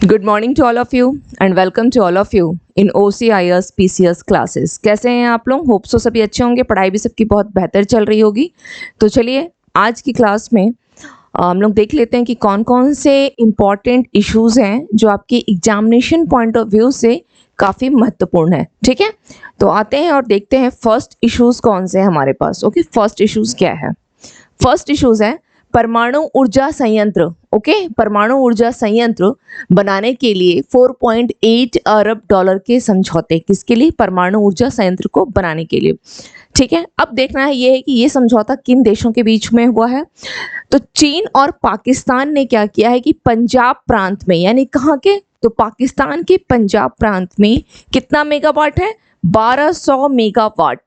Good morning to all of you and welcome to all of you in OCIS PCS classes. कैसे हैं आप लोग? Hope so सभी अच्छे होंगे, पढ़ाई भी सबकी बहुत बेहतर चल रही होगी। तो चलिए आज की क्लास में हम लोग देख लेते हैं कि कौन कौन से इम्पॉर्टेंट इश्यूज हैं जो आपके एग्जामिनेशन पॉइंट ऑफ व्यू से काफ़ी महत्वपूर्ण है। ठीक है, तो आते हैं और देखते हैं फर्स्ट इश्यूज कौन से हैं हमारे पास। ओके, फर्स्ट इश्यूज क्या है? फर्स्ट इश्यूज है परमाणु ऊर्जा संयंत्र। ओके, परमाणु ऊर्जा संयंत्र बनाने के लिए 4.8 अरब डॉलर के समझौते। किसके लिए? परमाणु ऊर्जा संयंत्र को बनाने के लिए। ठीक है, अब देखना है ये है कि ये समझौता किन देशों के बीच में हुआ है। तो चीन और पाकिस्तान ने क्या किया है कि पंजाब प्रांत में, यानी कहाँ के? तो पाकिस्तान के पंजाब प्रांत में कितना मेगावाट है? 1200 मेगावाट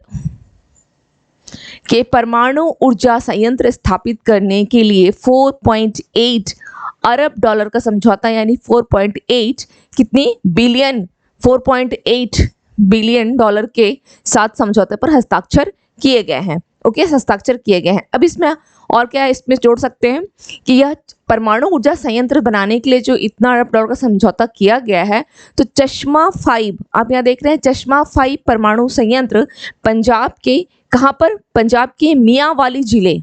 के परमाणु ऊर्जा संयंत्र स्थापित करने के लिए 4.8 अरब डॉलर का समझौता, यानी 4.8 कितनी बिलियन, 4.8 बिलियन डॉलर के साथ समझौते पर हस्ताक्षर किए गए हैं। ओके, हस्ताक्षर किए गए हैं। अब इसमें और क्या है, इसमें जोड़ सकते हैं कि यह परमाणु ऊर्जा संयंत्र बनाने के लिए जो इतना अरब डॉलर का समझौता किया गया है, तो चश्मा 5, आप यहाँ देख रहे हैं चश्मा 5 परमाणु संयंत्र पंजाब के, कहाँ पर? पंजाब के मियांवाली जिले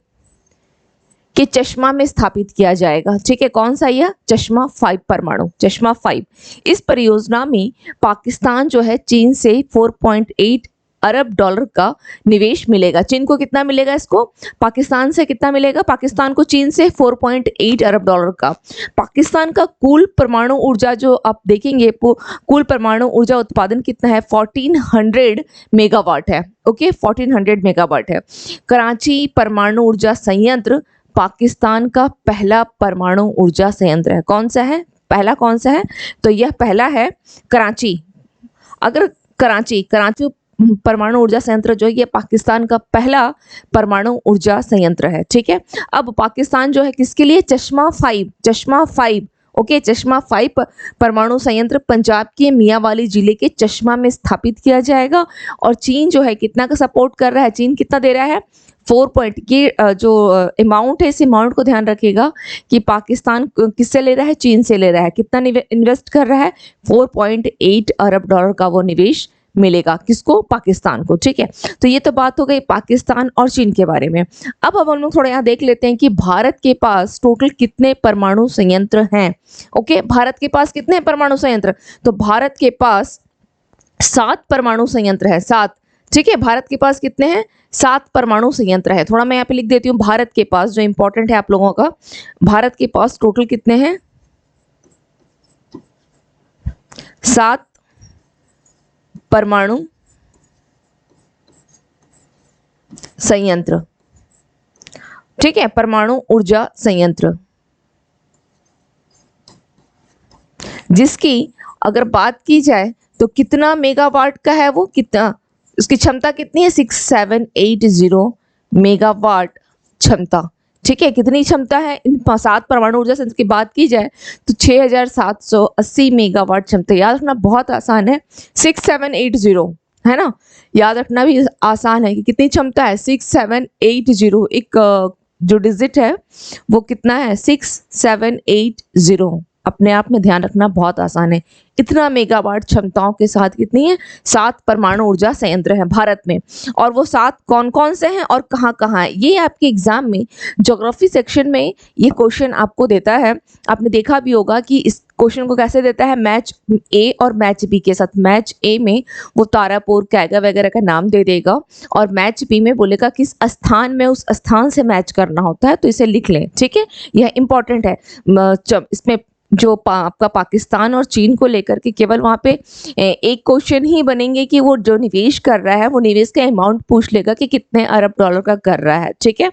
के चश्मा में स्थापित किया जाएगा। ठीक है, कौन सा? यह चश्मा 5 परमाणु, चश्मा 5। इस परियोजना में पाकिस्तान जो है चीन से 4.8 अरब डॉलर का निवेश मिलेगा। चीन को कितना मिलेगा? इसको पाकिस्तान से कितना मिलेगा? पाकिस्तान को चीन से 4.8 अरब डॉलर का। पाकिस्तान का कुल परमाणु ऊर्जा जो आप देखेंगे, कुल परमाणु ऊर्जा उत्पादन कितना है? 1400 मेगावाट है। ओके, 1400 मेगावाट है। कराची परमाणु ऊर्जा संयंत्र पाकिस्तान का पहला परमाणु ऊर्जा संयंत्र है। कौन सा है? पहला कौन सा है? तो यह पहला है कराची। अगर कराची परमाणु ऊर्जा संयंत्र जो है ये पाकिस्तान का पहला परमाणु ऊर्जा संयंत्र है। ठीक है, अब पाकिस्तान जो है किसके लिए? चश्मा 5। ओके, चश्मा 5 परमाणु संयंत्र पंजाब के मियांवाली जिले के चश्मा में स्थापित किया जाएगा। और चीन जो है कितना का सपोर्ट कर रहा है? चीन कितना दे रहा है? 4 पॉइंट की जो अमाउंट है, इस अमाउंट को ध्यान रखिएगा कि पाकिस्तान किससे ले रहा है? चीन से ले रहा है। कितना इन्वेस्ट कर रहा है? 4.8 अरब डॉलर का वो निवेश मिलेगा। किसको? पाकिस्तान को। ठीक है, तो ये तो बात हो गई पाकिस्तान और चीन के बारे में। अब हम लोग थोड़ा यहाँ देख लेते हैं कि भारत के पास टोटल कितने परमाणु संयंत्र हैं। ओके, भारत के पास कितने परमाणु संयंत्र? तो भारत के पास 7 परमाणु संयंत्र है, 7। ठीक है, भारत के पास कितने हैं? 7 परमाणु संयंत्र है। थोड़ा मैं यहाँ पे लिख देती हूँ भारत के पास, जो इंपॉर्टेंट है आप लोगों का। भारत के पास टोटल कितने हैं? 7 परमाणु संयंत्र। ठीक है, परमाणु ऊर्जा संयंत्र, जिसकी अगर बात की जाए तो कितना मेगावाट का है वो? कितना, उसकी क्षमता कितनी है? 6780 मेगावाट क्षमता। ठीक है, कितनी क्षमता है इन 7 परमाणु ऊर्जा संयंत्र की बात की जाए तो 6780 मेगावाट क्षमता। याद रखना बहुत आसान है, 6780 है ना, याद रखना भी आसान है कि कितनी क्षमता है? 6780। एक जो डिजिट है वो कितना है? 6780। अपने आप में ध्यान रखना बहुत आसान है। इतना मेगावाट क्षमताओं के साथ कितनी है? 7 परमाणु ऊर्जा संयंत्र है भारत में। और वो 7 कौन कौन से हैं और कहाँ कहाँ है? ये आपके एग्जाम में ज्योग्राफी सेक्शन में ये क्वेश्चन आपको देता है। आपने देखा भी होगा कि इस क्वेश्चन को कैसे देता है, मैच ए और मैच बी के साथ। मैच ए में वो तारापुर, कैगा वगैरह का नाम दे देगा, और मैच बी में बोलेगा किस स्थान में उस स्थान से मैच करना होता है, तो इसे लिख लें। ठीक है, यह इंपॉर्टेंट है। इसमें जो आपका पाकिस्तान और चीन को लेकर के केवल वहाँ पे एक क्वेश्चन ही बनेंगे कि वो जो निवेश कर रहा है वो निवेश का अमाउंट पूछ लेगा कि कितने अरब डॉलर का कर रहा है। ठीक है,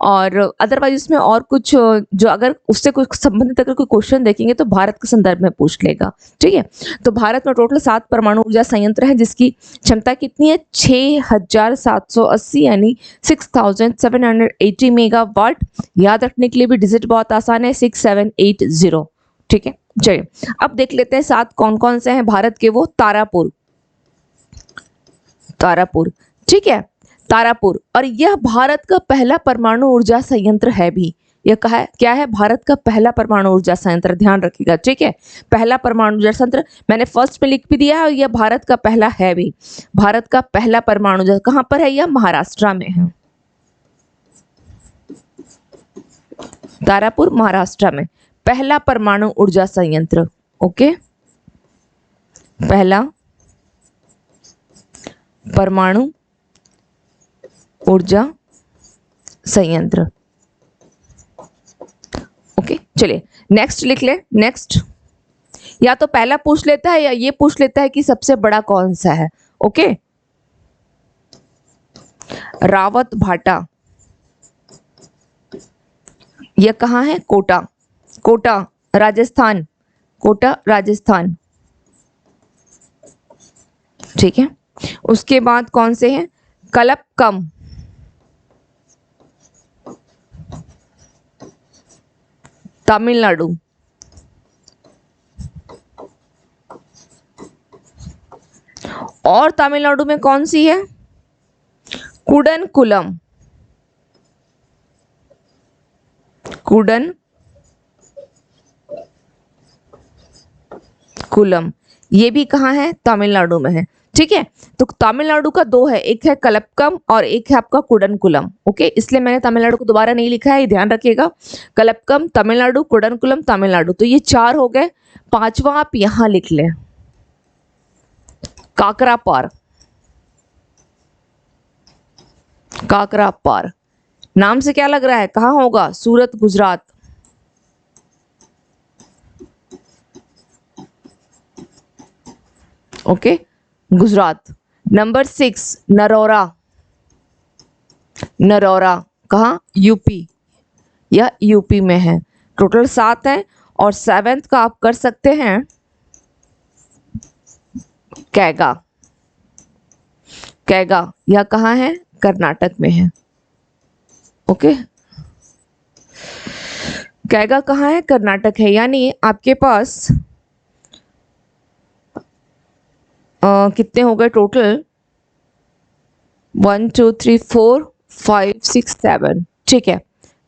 और अदरवाइज इसमें और कुछ जो अगर उससे कुछ संबंधित अगर कोई क्वेश्चन देखेंगे तो भारत के संदर्भ में पूछ लेगा। ठीक है, तो भारत में टोटल 7 परमाणु ऊर्जा संयंत्र है, जिसकी क्षमता कितनी है? 6780, यानी 6780 मेगावाट। याद रखने के लिए भी डिजिट बहुत आसान है, 6780। ठीक है, चलिए अब देख लेते हैं 7 कौन कौन से हैं भारत के। वो तारापुर, ठीक है, तारापुर। और यह भारत का पहला परमाणु ऊर्जा संयंत्र है भी। यह कहा है क्या है, भारत का पहला परमाणु ऊर्जा संयंत्र, ध्यान रखिएगा, ठीक है। पहला परमाणु ऊर्जा संयंत्र मैंने फर्स्ट में लिख भी दिया है और यह भारत का पहला है भी। भारत का पहला परमाणु ऊर्जा कहां पर है, यह महाराष्ट्र में है, तारापुर महाराष्ट्र में पहला परमाणु ऊर्जा संयंत्र। ओके, पहला परमाणु ऊर्जा संयंत्र। ओके, चलिए नेक्स्ट लिख ले। नेक्स्ट या तो पहला पूछ लेता है या ये पूछ लेता है कि सबसे बड़ा कौन सा है। ओके, रावत भाटा, यह कहाँ है, कोटा, कोटा राजस्थान, कोटा राजस्थान, ठीक है। उसके बाद कौन से हैं, कलपकम, तमिलनाडु, और तमिलनाडु में कौन सी है, कुडनकुलम, कुडनकुलम, ये भी कहाँ है, तमिलनाडु में है, ठीक है। तो तमिलनाडु का दो है, एक है कलपकम और एक है आपका कुडनकुलम। ओके, इसलिए मैंने तमिलनाडु को दोबारा नहीं लिखा है, ये ध्यान रखिएगा। कलपकम तमिलनाडु, कुडनकुलम तमिलनाडु, तो ये चार हो गए। पांचवा आप यहां लिख लें, काकरापार, काकरापार नाम से क्या लग रहा है, कहां होगा, सूरत गुजरात। ओके, गुजरात। नंबर 6 नरौरा, नरौरा कहाँ, यूपी, यह यूपी में है। टोटल 7 है और 7th का आप कर सकते हैं कैगा, कैगा यह कहाँ है, कर्नाटक में है। ओके, कैगा कहाँ है, कर्नाटक है। यानी आपके पास कितने हो गए टोटल, 1 2 3 4 5 6 7, ठीक है,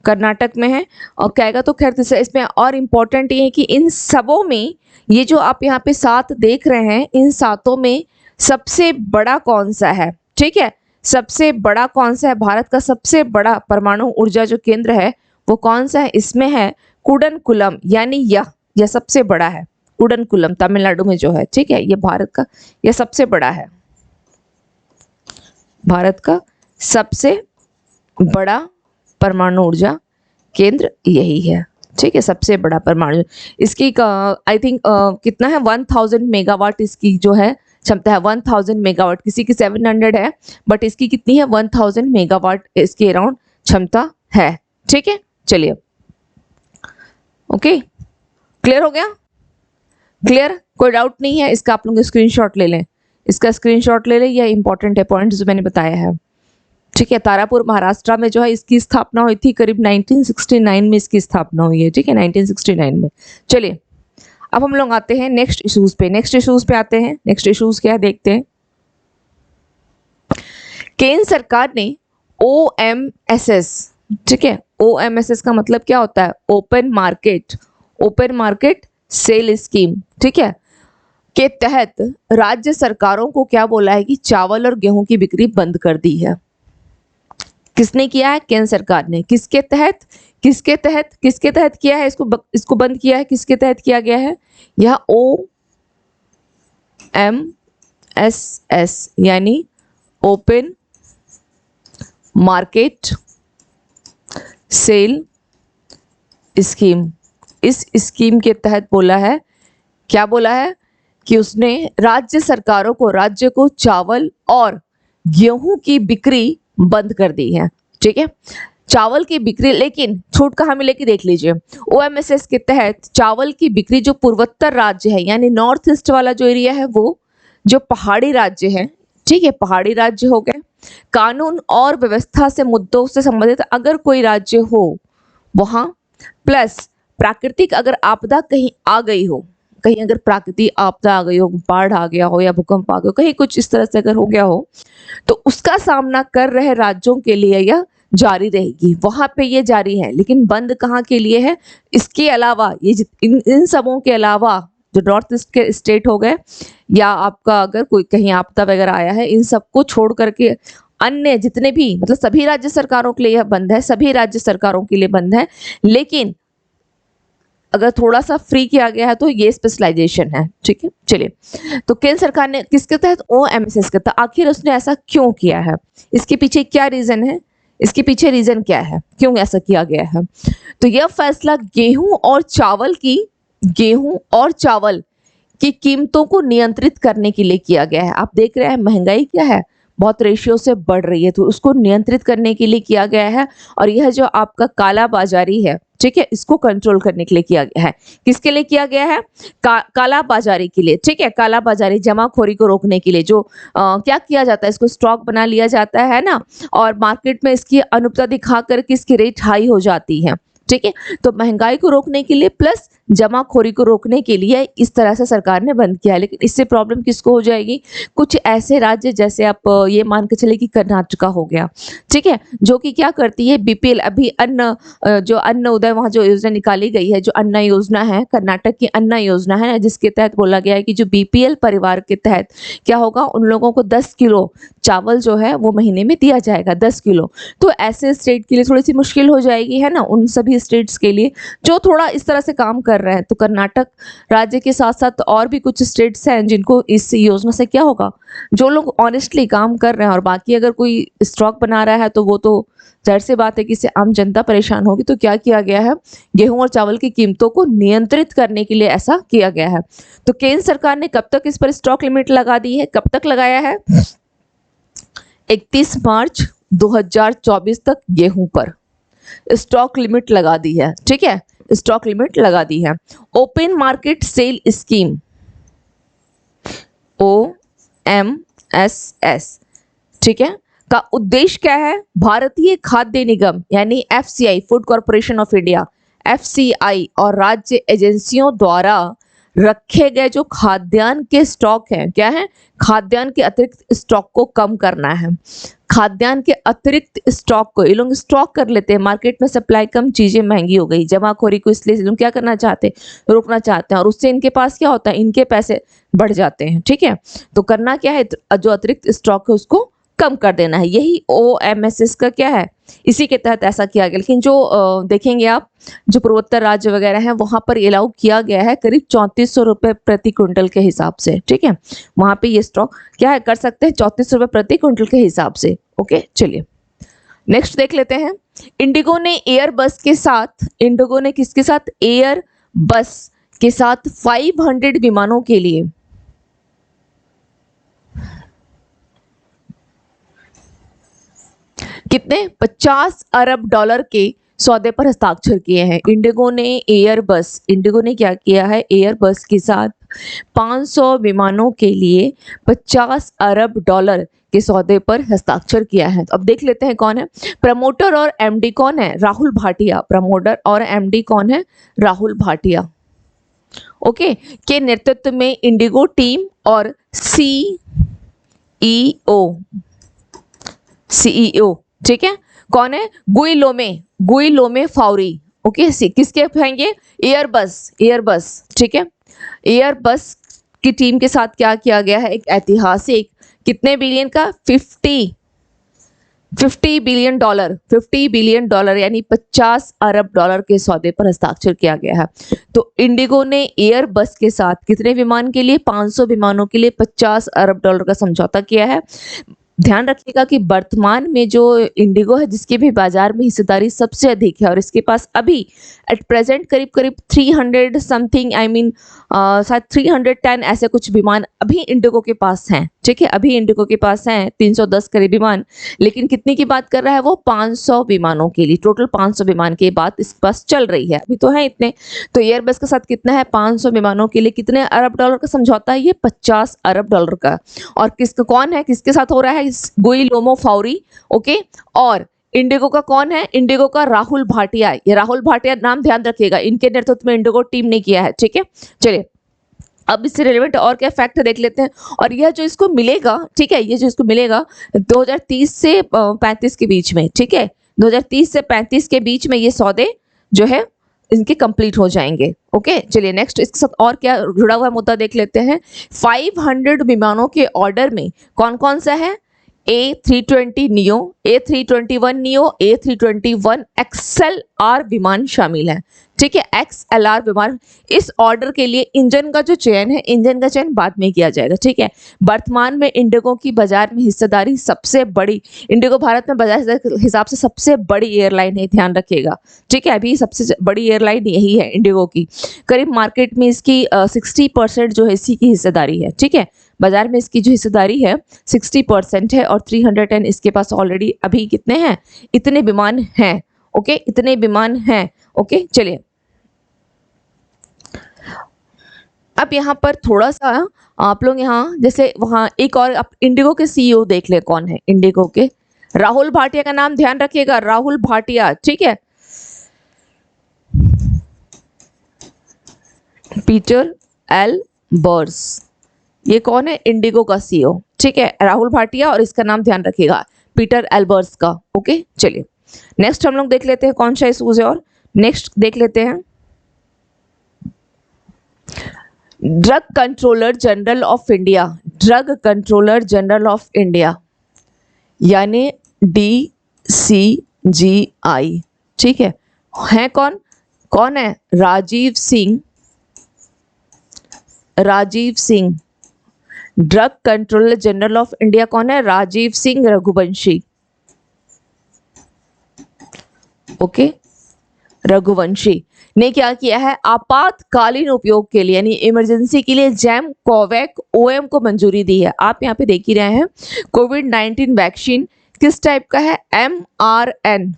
कर्नाटक में है। और कैगा तो खैर इसमें और इम्पोर्टेंट ये है कि इन सबों में, ये जो आप यहाँ पे 7 देख रहे हैं, इन 7 में सबसे बड़ा कौन सा है, ठीक है, सबसे बड़ा कौन सा है, भारत का सबसे बड़ा परमाणु ऊर्जा जो केंद्र है वो कौन सा है, इसमें है कुडनकुलम, यानी यह सबसे बड़ा है, कुडनकुलम तमिलनाडु में जो है, ठीक है, ये भारत का यह सबसे बड़ा है, भारत का सबसे बड़ा परमाणु ऊर्जा केंद्र यही है, ठीक है, सबसे बड़ा परमाणु। इसकी आई थिंक कितना है, 1000 मेगावाट इसकी जो है क्षमता है, 1000 मेगावाट, किसी की 700 है बट इसकी कितनी है, 1000 मेगावाट इसकी अराउंड क्षमता है, ठीक है। चलिए, ओके, क्लियर हो गया, क्लियर, कोई डाउट नहीं है। इसका आप लोग स्क्रीनशॉट ले लें, इसका स्क्रीनशॉट ले लें, यह इंपॉर्टेंट है पॉइंट जो मैंने बताया है, ठीक है। तारापुर महाराष्ट्र में जो है इसकी स्थापना हुई थी करीब 1969 में, इसकी स्थापना हुई है, ठीक है, 1969 में। चलिए अब हम लोग आते हैं नेक्स्ट इश्यूज पे, नेक्स्ट इश्यूज पे आते हैं। नेक्स्ट इश्यूज क्या है देखते हैं। केंद्र सरकार ने OMSS, ठीक है, OMSS का मतलब क्या होता है, ओपन मार्केट सेल स्कीम, ठीक है, के तहत राज्य सरकारों को क्या बोला है कि चावल और गेहूं की बिक्री बंद कर दी है। किसने किया है, केंद्र सरकार ने। किसके तहत किया है, इसको बंद किया है, किसके तहत किया गया है, यह OMSS यानी ओपन मार्केट सेल स्कीम। इस स्कीम के तहत बोला है, क्या बोला है कि उसने राज्य को चावल और गेहूं की बिक्री बंद कर दी है, ठीक है, चावल की बिक्री। लेकिन छूट कहाँ मिलेगी देख लीजिए, OMSS के तहत चावल की बिक्री जो पूर्वोत्तर राज्य है यानी नॉर्थ ईस्ट वाला जो एरिया है, वो जो पहाड़ी राज्य है, ठीक है, पहाड़ी राज्य हो गए, कानून और व्यवस्था से मुद्दों से संबंधित अगर कोई राज्य हो वहां, प्लस प्राकृतिक अगर आपदा कहीं आ गई हो, कहीं अगर प्राकृतिक आपदा आ गई हो, बाढ़ आ गया हो या भूकंप आ गया हो, कहीं कुछ इस तरह से अगर हो गया हो, तो उसका सामना कर रहे राज्यों के लिए यह जारी रहेगी, वहां पे ये जारी है। लेकिन बंद कहाँ के लिए है? इसके अलावा ये इन सबों के अलावा जो नॉर्थ ईस्ट के स्टेट हो गए, या आपका अगर कोई कहीं आपदा वगैरह आया है, इन सबको छोड़ करके अन्य जितने भी, मतलब सभी राज्य सरकारों के लिए यह बंद है, सभी राज्य सरकारों के लिए बंद है। लेकिन अगर थोड़ा सा फ्री किया गया है तो ये स्पेशलाइजेशन है। ठीक है, चलिए। तो केंद्र सरकार ने किसके तहत? OMSS के तहत। आखिर उसने ऐसा क्यों किया है? इसके पीछे क्या रीजन है? इसके पीछे रीजन क्या है, क्यों ऐसा किया गया है? तो यह फैसला गेहूं और चावल की कीमतों को नियंत्रित करने के लिए किया गया है। आप देख रहे हैं महंगाई क्या है, बहुत रेशियो से बढ़ रही है, तो उसको नियंत्रित करने के लिए किया गया है। और यह जो आपका काला बाजारी है, ठीक है, इसको कंट्रोल करने के लिए किया गया है। किसके लिए किया गया है? काला बाजारी के लिए। ठीक है, काला बाजारी, जमाखोरी को रोकने के लिए। जो क्या किया जाता है, इसको स्टॉक बना लिया जाता है ना, और मार्केट में इसकी अनुपता दिखा करके इसकी रेट हाई हो जाती है। ठीक है, तो महंगाई को रोकने के लिए प्लस जमाखोरी को रोकने के लिए इस तरह से सरकार ने बंद किया है। लेकिन इससे प्रॉब्लम किसको हो जाएगी? कुछ ऐसे राज्य, जैसे आप ये मान के चले कि कर्नाटका हो गया, ठीक है, जो कि क्या करती है, BPL, अभी जो अन्न उदय, वहाँ जो योजना निकाली गई है, जो अन्न योजना है, कर्नाटक की अन्न योजना है, जिसके तहत बोला गया है कि जो BPL परिवार के तहत क्या होगा, उन लोगों को 10 किलो चावल जो है वो महीने में दिया जाएगा, 10 किलो। तो ऐसे स्टेट के लिए थोड़ी सी मुश्किल हो जाएगी, है ना, उन सभी स्टेट्स के लिए जो थोड़ा इस तरह से काम कर रहे हैं। तो कर्नाटक राज्य के साथ साथ और भी कुछ स्टेट्स हैं जिनको इस योजना से क्या होगा, जो लोग ऑनेस्टली काम कर रहे हैं, और बाकी अगर कोई स्टॉक बना रहा है तो वो तो जाहिर सी बात है कि इससे आम जनता परेशान होगी। तो क्या किया गया है, गेहूं और चावल की कीमतों को नियंत्रित करने के लिए ऐसा किया गया है। तो केंद्र सरकार ने कब तक इस पर स्टॉक लिमिट लगा दी है? कब तक लगाया है? 31 मार्च 2024 तक गेहूं पर स्टॉक लिमिट लगा दी है। ठीक है, स्टॉक लिमिट लगा दी है। Open market sale scheme, OMSS, ठीक है, का उद्देश्य क्या है? भारतीय खाद्य निगम यानी FCI, food corporation of India, FCI और राज्य एजेंसियों द्वारा रखे गए जो खाद्यान्न के स्टॉक हैं, क्या है, खाद्यान्न के अतिरिक्त स्टॉक को कम करना है। खाद्यान्न के अतिरिक्त स्टॉक को ये लोग स्टॉक कर लेते हैं, मार्केट में सप्लाई कम, चीजें महंगी हो गई, जमाखोरी को इसलिए ये लोग क्या करना चाहते हैं, रोकना चाहते हैं, और उससे इनके पास क्या होता है, इनके पैसे बढ़ जाते हैं। ठीक है, तो करना क्या है, जो अतिरिक्त स्टॉक है उसको कम कर देना है। यही OMSS का क्या है, इसी के तहत ऐसा किया गया। लेकिन जो देखेंगे आप, जो पूर्वोत्तर राज्य वगैरह हैं वहां पर अलाउ किया गया है करीब 3400 रुपए प्रति क्विंटल के हिसाब से। ठीक है, वहां पे ये स्टॉक क्या है, कर सकते हैं 3400 रुपए प्रति क्विंटल के हिसाब से। ओके, चलिए नेक्स्ट देख लेते हैं। इंडिगो ने किसके साथ, एयर बस के साथ 500 विमानों के लिए कितने, 50 अरब डॉलर के सौदे पर हस्ताक्षर किए हैं। इंडिगो ने क्या किया है, एयरबस के साथ 500 विमानों के लिए 50 अरब डॉलर के सौदे पर हस्ताक्षर किया है। तो अब देख लेते हैं कौन है प्रमोटर और MD कौन है, राहुल भाटिया। प्रमोटर और MD कौन है, राहुल भाटिया। ओके, के नेतृत्व में इंडिगो टीम और CEO, ठीक है, कौन है, गुइलोमे फाउरी। ओके, किसके रहेंगे, एयरबस। ठीक है, एयरबस की टीम के साथ क्या किया गया है, एक ऐतिहासिक कितने बिलियन का, 50 बिलियन डॉलर यानी 50 अरब डॉलर के सौदे पर हस्ताक्षर किया गया है। तो इंडिगो ने एयरबस के साथ कितने विमान के लिए, 500 विमानों के लिए 50 अरब डॉलर का समझौता किया है। ध्यान रखिएगा कि वर्तमान में जो इंडिगो है, जिसके भी बाजार में हिस्सेदारी सबसे अधिक है, और इसके पास अभी एट प्रेजेंट करीब 300 समथिंग, शायद 310 ऐसे कुछ विमान अभी इंडिगो के पास हैं। ठीक है, अभी इंडिगो के पास हैं 310 करीब विमान। लेकिन कितने की बात कर रहा है वो, 500 विमानों के लिए, टोटल 500 विमान की बात इसके पास चल रही है, अभी तो है इतने। तो एयरबस के साथ कितना है, 500 विमानों के लिए कितने अरब डॉलर का समझौता है, ये 50 अरब डॉलर का। और कौन है, किसके साथ हो रहा है, गुइलोमो फाउरी। ओके, और इंडिगो का कौन है, इंडिगो का राहुल भाटिया। ये राहुल भाटिया नाम ध्यान रखिएगा, इनके नेतृत्व में इंडिगो टीम ने किया है। ठीक है, चलिए अब इससे रिलेवेंट और क्या फैक्ट देख लेते हैं। और यह जो इसको मिलेगा, ठीक है, ये जो इसको मिलेगा 2030 से 35 के बीच में, ठीक है, 2030 से 35 के बीच में ये सौदे जो है इनके कंप्लीट हो जाएंगे। ओके, चलिए नेक्स्ट इसके साथ और क्या जुड़ा हुआ मुद्दा देख लेते हैं। 500 विमानों के ऑर्डर में कौन कौन सा है? A320 neo, A321 neo, A321 XLR विमान शामिल है। ठीक है, XLR विमान। इस ऑर्डर के लिए इंजन का जो चयन है, इंजन का चयन बाद में किया जाएगा। ठीक है, वर्तमान में इंडिगो की बाजार में हिस्सेदारी सबसे बड़ी, इंडिगो भारत में बाजार के हिसाब से सबसे बड़ी एयरलाइन है, ध्यान रखिएगा। ठीक है, अभी सबसे बड़ी एयरलाइन यही है इंडिगो की। करीब मार्केट में इसकी 60% जो है इसी की हिस्सेदारी है। ठीक है, बाजार में इसकी जो हिस्सेदारी है 60% है और 310 इसके पास ऑलरेडी अभी कितने हैं? इतने विमान हैं। ओके, इतने विमान हैं। ओके, चलिए अब यहाँ पर थोड़ा सा आप लोग यहाँ जैसे वहाँ एक और इंडिगो के सीईओ देख ले कौन है। इंडिगो के राहुल भाटिया का नाम ध्यान रखिएगा, राहुल भाटिया। ठीक है, पीटर एल्बर्स, ये कौन है? इंडिगो का सीईओ। ठीक है, राहुल भाटिया, और इसका नाम ध्यान रखिएगा पीटर एल्बर्स का। ओके, चलिए नेक्स्ट हम लोग देख लेते हैं कौन सा इशूज है, और नेक्स्ट देख लेते हैं drug controller general of India. Drug controller general of India यानी DCGI। ठीक है कौन? कौन है? Rajeev Singh. Rajeev Singh drug controller general of India कौन है? राजीव सिंह रघुवंशी। ओके, रघुवंशी ने क्या किया है? आपातकालीन उपयोग के लिए यानी इमरजेंसी के लिए जैम कोवैक OM को मंजूरी दी है। आप यहाँ पे देख ही रहे हैं कोविड-19 वैक्सीन किस टाइप का है? mRN।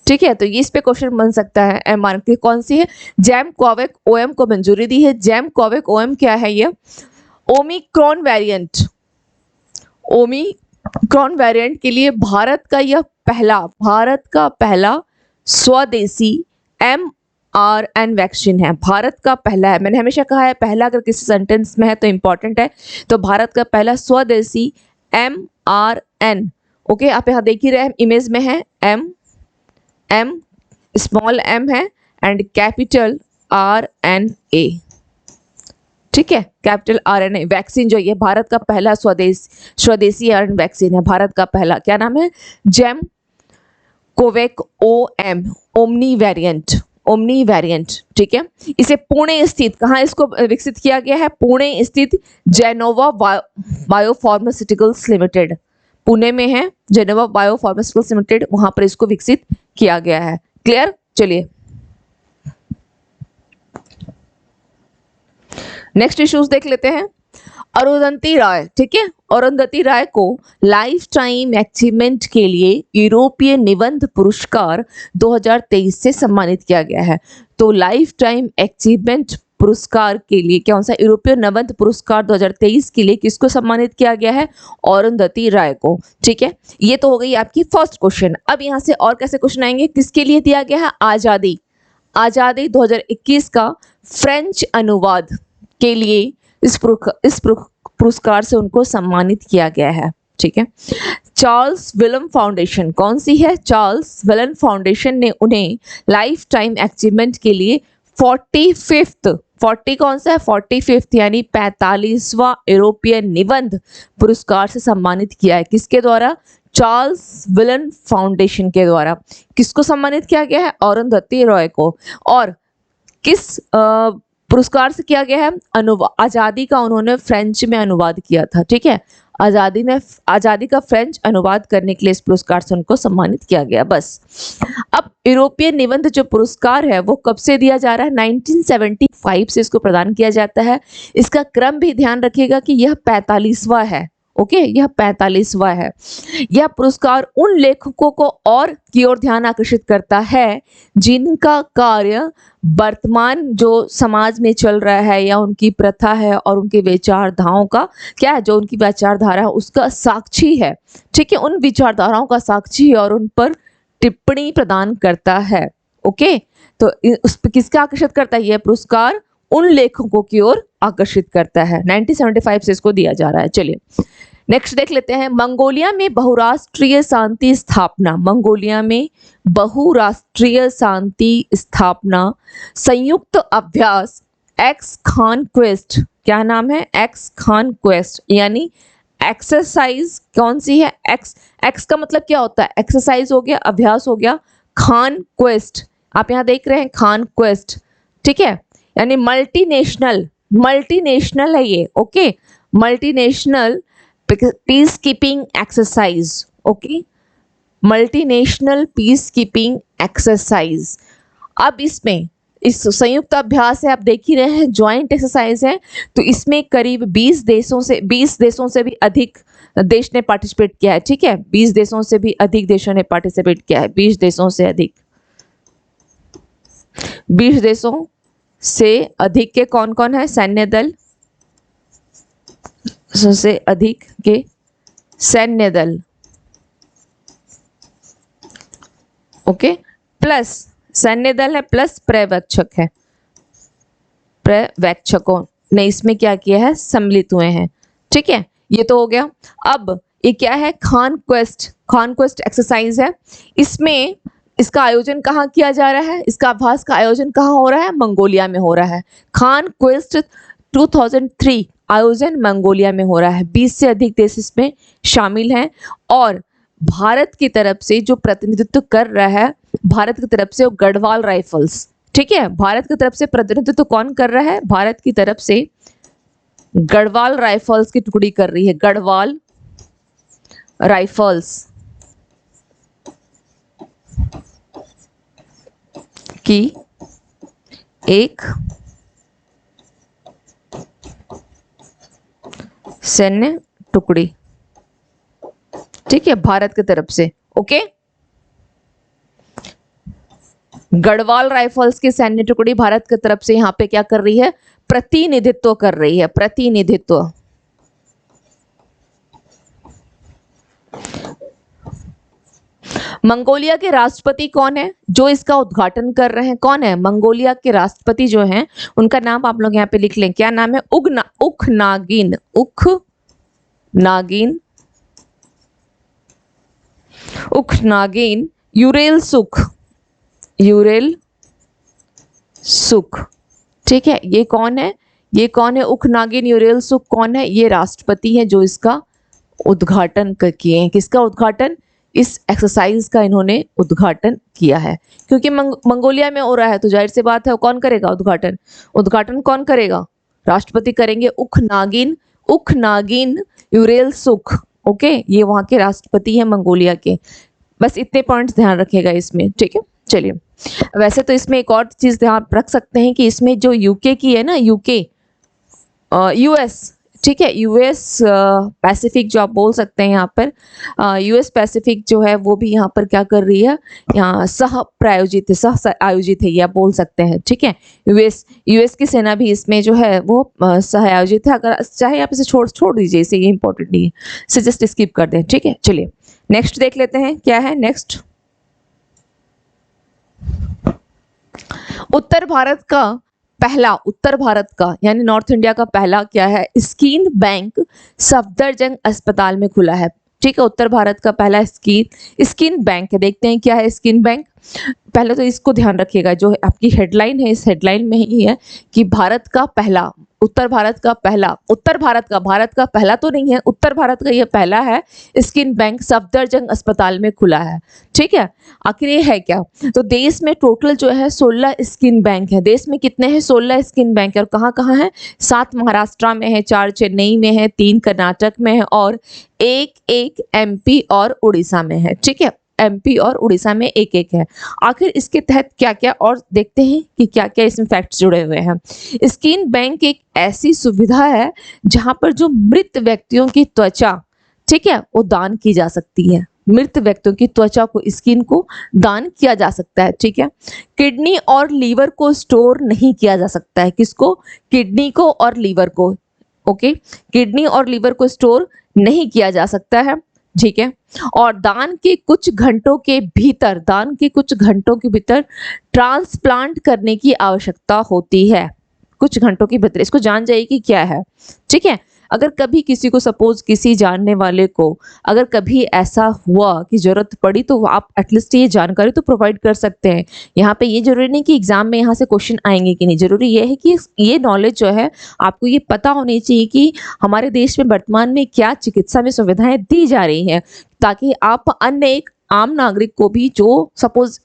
ठीक है, तो ये इस पे क्वेश्चन बन सकता है। mRN की कौन सी है? जैम कोवैक OM को मंजूरी दी है। जैम कोवैक OM क्या है? ये ओमिक्रॉन वेरिएंट। ओमिक्रॉन वेरिएंट के लिए भारत का पहला स्वदेशी mRN वैक्सीन है। भारत का पहला है, मैंने हमेशा कहा है पहला अगर किसी सेंटेंस में है तो इंपॉर्टेंट है, तो भारत का पहला स्वदेशी mRN। ओके, आप यहाँ देख ही रहे हैं इमेज में है M स्मॉल m है एंड कैपिटल RNA। ठीक है, कैपिटल RNA वैक्सीन जो ये भारत का पहला स्वदेशी RNA वैक्सीन है। भारत का पहला क्या नाम है? जैम कोवैक OM ओमनी वेरिएंट। ठीक है, इसे पुणे स्थित, कहाँ इसको विकसित किया गया है? पुणे स्थित जेनोवा बायोफार्मास्यूटिकल्स लिमिटेड, पुणे में है जेनोवा बायोफार्मास्यूटिकल्स लिमिटेड, वहां पर इसको विकसित किया गया है। क्लियर? चलिए नेक्स्ट इश्यूज देख लेते हैं। अरुंधति राय। ठीक है, अरुंधति राय को लाइफ टाइम अचीवमेंट के लिए यूरोपीय निबंध पुरस्कार 2023 से सम्मानित किया गया है। तो लाइफ टाइम अचीवमेंट पुरस्कार के लिए कौन सा? यूरोपीय निबंध पुरस्कार 2023 के लिए किसको सम्मानित किया गया है? अरुंधति राय को। ठीक है, ये तो हो गई आपकी फर्स्ट क्वेश्चन। अब यहाँ से और कैसे क्वेश्चन आएंगे? किसके लिए दिया गया है? आजादी 2021 का फ्रेंच अनुवाद के लिए इस पुरस्कार से उनको सम्मानित किया गया है। ठीक है, चार्ल्स विलन फाउंडेशन, कौन सी है? चार्ल्स विलन फाउंडेशन ने उन्हें लाइफ टाइम अचीवमेंट के लिए 40 कौन सा है? 45 यानी 45वां यूरोपीय निबंध पुरस्कार से सम्मानित किया है। किसके द्वारा? चार्ल्स विलन फाउंडेशन के द्वारा। किसको सम्मानित किया गया है? अरुंधति रॉय को। और किस पुरस्कार से किया गया है? आजादी का उन्होंने फ्रेंच में अनुवाद किया था। ठीक है, आजादी का फ्रेंच अनुवाद करने के लिए इस पुरस्कार से उनको सम्मानित किया गया। बस अब यूरोपीय निबंध जो पुरस्कार है वो कब से दिया जा रहा है? 1975 से इसको प्रदान किया जाता है। इसका क्रम भी ध्यान रखिएगा कि यह 45वां है। ओके, यह 45वां है। यह पुरस्कार उन लेखकों को और की ओर ध्यान आकर्षित करता है जिनका कार्य वर्तमान जो समाज में चल रहा है या उनकी प्रथा है और उनकी विचारधाराओं का क्या है, जो उनकी विचारधारा है उसका साक्षी है। ठीक है, उन विचारधाराओं का साक्षी है और उन पर टिप्पणी प्रदान करता है। ओके, तो उस पर किसका आकर्षित करता है? यह पुरस्कार उन लेखकों की ओर आकर्षित करता है। 1975 से इसको दिया जा रहा है। चलिए नेक्स्ट देख लेते हैं, मंगोलिया में बहुराष्ट्रीय शांति स्थापना, मंगोलिया में बहुराष्ट्रीय शांति स्थापना संयुक्त अभ्यास एक्स कॉन्क्वेस्ट, क्या नाम है, एक्स कॉन्क्वेस्ट, यानी एक्सरसाइज कौन सी है, एक्स, एक्स का मतलब क्या होता है, एक्सरसाइज हो गया, अभ्यास हो गया, कॉन्क्वेस्ट आप यहाँ देख रहे हैं कॉन्क्वेस्ट, ठीक है, यानी मल्टीनेशनल, मल्टीनेशनल है ये, okay, multinational peace keeping exercise, okay, multinational peace keeping exercise. अब इसमें इस संयुक्त अभ्यास है, आप देख ही रहे हैं ज्वाइंट एक्सरसाइज है, तो इसमें करीब 20 देशों से भी अधिक देश ने पार्टिसिपेट किया है, ठीक है, 20 देशों से भी अधिक देशों ने पार्टिसिपेट किया है, 20 देशों से अधिक, 20 देशों से अधिक के कौन कौन है, सैन्य दल, से अधिक के सैन्य दल, ओके, प्लस सैन्य दल है प्लस पर्यवेक्षक है, पर्यवेक्षकों ने इसमें क्या किया है, सम्मिलित हुए हैं, ठीक है, ये तो हो गया। अब ये क्या है, कॉन्क्वेस्ट, कॉन्क्वेस्ट एक्सरसाइज है, इसमें इसका आयोजन कहाँ किया जा रहा है, इसका अभ्यास का आयोजन कहाँ हो रहा है, मंगोलिया में हो रहा है, कॉन्क्वेस्ट 2003 आयोजन मंगोलिया में हो रहा है, 20 से अधिक देश इसमें शामिल हैं, और भारत की तरफ से जो प्रतिनिधित्व कर रहा है, भारत की तरफ से वो गढ़वाल राइफल्स, ठीक है, भारत की तरफ से प्रतिनिधित्व कौन कर रहा है, भारत की तरफ से गढ़वाल राइफल्स की टुकड़ी कर रही है, गढ़वाल राइफल्स की एक सैन्य टुकड़ी, ठीक है, भारत की तरफ से, ओके, गढ़वाल राइफल्स की सैन्य टुकड़ी भारत की तरफ से यहाँ पे क्या कर रही है, प्रतिनिधित्व कर रही है, प्रतिनिधित्व। मंगोलिया के राष्ट्रपति कौन है जो इसका उद्घाटन कर रहे हैं, कौन है, मंगोलिया के राष्ट्रपति जो हैं उनका नाम आप लोग यहाँ पे लिख लें, क्या नाम है, उखनागिन, उखनागिन यूरेल सुख, ठीक है, ये कौन है, ये कौन है, उखनागिन यूरेल सुख कौन है, ये राष्ट्रपति है जो इसका उद्घाटन किए हैं, किसका उद्घाटन, इस एक्सरसाइज का इन्होंने उद्घाटन किया है, क्योंकि मंगोलिया में हो रहा है तो जाहिर सी बात है कौन करेगा उद्घाटन, उद्घाटन कौन करेगा, राष्ट्रपति करेंगे, उखनागिन यूरेल सुख, ओके, ये वहाँ के राष्ट्रपति हैं मंगोलिया के, बस इतने पॉइंट्स ध्यान रखिएगा इसमें, ठीक है। चलिए, वैसे तो इसमें एक और चीज़ ध्यान रख सकते हैं कि इसमें जो यूके की है ना, यूएस, ठीक है, यूएस पैसिफिक जो आप बोल सकते हैं यहाँ पर, यूएस पैसिफिक जो है वो भी यहाँ पर क्या कर रही है, यहाँ सह आयोजित है, ये आप बोल सकते हैं, ठीक है, यूएस की सेना भी इसमें जो है वो सह आयोजित है, अगर चाहे आप इसे छोड़ दीजिए, इसे ये इंपॉर्टेंट नहीं है, इसे जस्ट स्किप कर दें, ठीक है। चलिए नेक्स्ट देख लेते हैं, क्या है नेक्स्ट, उत्तर भारत का यानी नॉर्थ इंडिया का पहला क्या है, स्किन बैंक सफदरजंग अस्पताल में खुला है, ठीक है, उत्तर भारत का पहला स्किन बैंक है, देखते हैं क्या है स्किन बैंक। पहले तो इसको ध्यान रखिएगा, जो आपकी हेडलाइन है इस हेडलाइन में ही है कि भारत का पहला भारत का पहला तो नहीं है, उत्तर भारत का यह पहला है स्किन बैंक सफदरजंग अस्पताल में खुला है, ठीक है। आखिर ये है क्या, तो देश में टोटल जो है 16 स्किन बैंक है, देश में कितने हैं, 16 स्किन बैंक है, और कहाँ कहाँ है, 7 महाराष्ट्र में है, 4 चेन्नई में है, 3 कर्नाटक में है, और एक एमपी और उड़ीसा में है, ठीक है, एमपी और उड़ीसा में एक है। आखिर इसके तहत क्या क्या और देखते हैं कि क्या क्या इसमें फैक्ट्स जुड़े हुए हैं। स्किन बैंक एक ऐसी सुविधा है जहां पर जो मृत व्यक्तियों की त्वचा, ठीक है, वो दान की जा सकती है, मृत व्यक्तियों की त्वचा को, स्किन को दान किया जा सकता है, ठीक है। किडनी और लीवर को स्टोर नहीं किया जा सकता है, किसको, किडनी को और लीवर को, ओके, किडनी और लीवर को स्टोर नहीं किया जा सकता है, ठीक है। और दान के कुछ घंटों के भीतर ट्रांसप्लांट करने की आवश्यकता होती है, कुछ घंटों के भीतर, इसको जान जाइए कि क्या है, ठीक है। अगर कभी किसी को सपोज किसी जानने वाले को अगर कभी ऐसा हुआ कि ज़रूरत पड़ी तो आप एटलीस्ट ये जानकारी तो प्रोवाइड कर सकते हैं। यहाँ पे ये ज़रूरी नहीं कि एग्ज़ाम में यहाँ से क्वेश्चन आएँगे कि नहीं, ज़रूरी ये है कि ये नॉलेज जो है आपको ये पता होनी चाहिए कि हमारे देश में वर्तमान में क्या चिकित्सा में सुविधाएँ दी जा रही हैं, ताकि आप अन्य एक आम नागरिक को भी जो सपोज